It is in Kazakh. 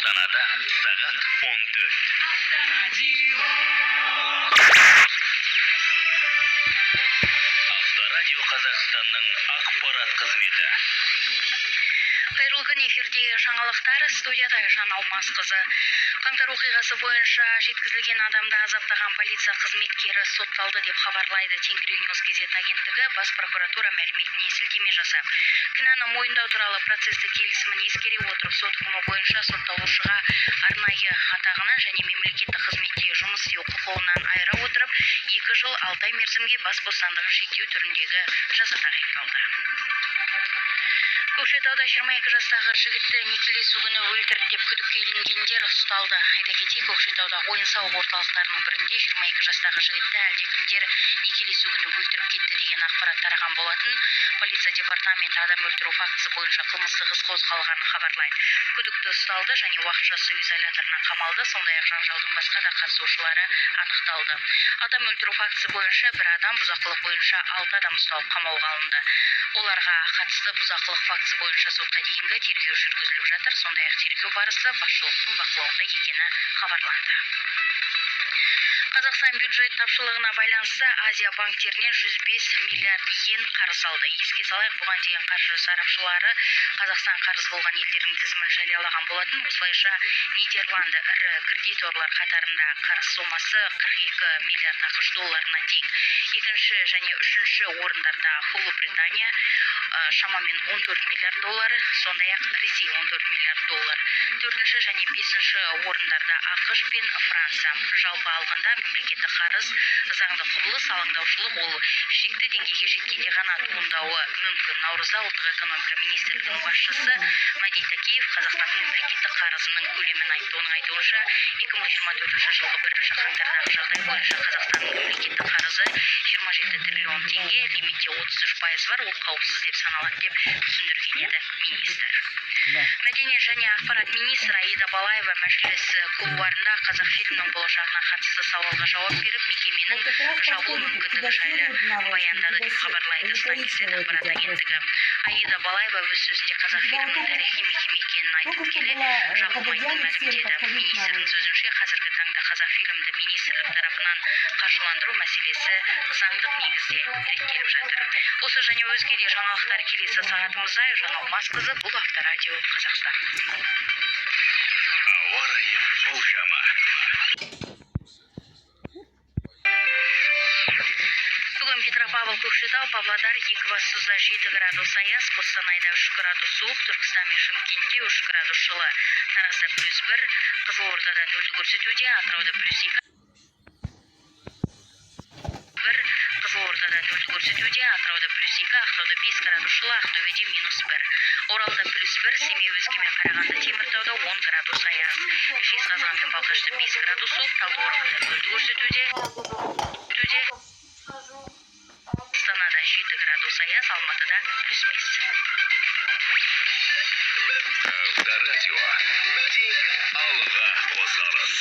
Астанада сағат 14. Авторадио Қазақстанның ақпарат қызметі. Қайырлы күн, эфирде жаңалықтар, студияда Айжан Алмасқызы. Қаңтар оқиғасы бойынша жеткізілген адамды азаптаған полиция қызметкері сотталды деп хабарлайды Тенгриньюс газет агенттігі бас прокуратура мәліметіне сілтеме жасап. Кінәні мойындау туралы процесті келісімін ескере отырып, сот үкімі бойынша сотталушыға арнайы атағынан және мемлекеттік қызметте жұмыс істеу құқығынан айыра отырып, 2 жыл 6 ай мерзімге бас бостандығын шектеу түріндегі жаза тағайындалды. Көкшетауда 22 жастағы жігітті некелесу күні өлтірді деп күдікке ілінгендер ұсталды. Айта кетейік, Көкшетауда ойын-сауық орталықтарының бірінде 22 жастағы жігітті әлдекімдер некелесу күні өлтіріп кетті деген ақпарат тараған болатын. Полиция департаменті адам өлтіру фактісі бойынша қылмыстық іс қозғалғанын хабарлайды. Күдікті ұсталды және уақытша үй изоляторына қамалды, сондай-ақ жанжалдың басқа да қатысушылары анықталды. Адам өлтіру фактісі бойынша бір адам, бұзақылық бойынша 6 адам ұсталып қамауға алынды. Оларға қатысты бұзақылық фактісі бойынша сотқа дейінгі тергеу жүргізіліп жатыр, сондай-ақ тергеу барысы басшылықтың бақылауында екені хабарланды. Қазақстан бюджет тапшылығына байланысты Азия банктерінен 105 миллиард йен қарыз алды. Еске салайық, бұған дейін қаржы сарапшылары Қазақстан қарыз болған елдердің тізімін жариялаған болатын. Осылайша Нидерланды ірі кредиторлар қатарында қарыз сомасы 42 миллиард ақш долларына тең. Екінші және үшінші орындарда Ұлыбритания шамамен 14 миллиард доллары, сондай-ақ Ресей 14 миллиард доллар. Төртінші және бесінші орындарда ақш пен Франция. Жалпы алғанда мемлекеттік қарыз заңды құбылыс, алаңдаушылық ол шекті деңгейге жеткенде ғана туындауы мүмкін. Наурызда ұлттық экономика министрлігінің басшысы Мади Такеев Қазақстанның мемлекеттік қарызының көлемін айтты. Оның айтуынша 2024 жылғы 1 қаңтардағы жағдай бойынша Қазақстанның мемлекеттік қарызы 27 триллион теңге, лимитте 33% бар, ол қауіпсіз деп саналады деп түсіндірген еді министр. Мәдениет және ақпарат министрі Аида Балаева мәжіліс кулуарында Қазақфильмнің болашағына қатысты сауалға жауап беріп, мекеменің жабылу мүмкіндігі жайлы баяндады деп хабарлайды Статистика ақпарат агенттігі. Аида Балаева өз сөзінде Қазақфильмнің тарихи мекеме екенін айтып келе, жабылмайтынын мәлімдеді. Министрдің сөзінше, қазіргі таңда Қазақфильмді министрлік тарапынан қаржыландыру мәселесі заңдық негізде реттеліп жатыр. Осы және өзге де жаңалықтар келесі сағатымызда. Айжан Алмасқызы, бұл Авторадио Қазақстан. Ауа райы болжамы. Бүгін Петропавл, Көкшетау, Павлодар, Екібастұзда 7 градус аяз, Қостанайда 3 градус суық, Түркістан мен Шымкентте 3 градус жылы, Таразда +1, Қызылордада 0 көрсетуде, Атырауда +2, Қызылордада 0 көрсетуде, Атырауда +2, Ақтауда 5 градус жылы, Ақтөбеде -1, Оралда +1, Семей, Өскемен, Қарағанды, Теміртауда 10 градус аяз, Жезқазған мен Балқашта 5 градус суық, Талдықорғанда 0 көрсетуде, Астанада 7 градус аяз, Алматыда +5. Авторадио. Тек алға қозғалыс.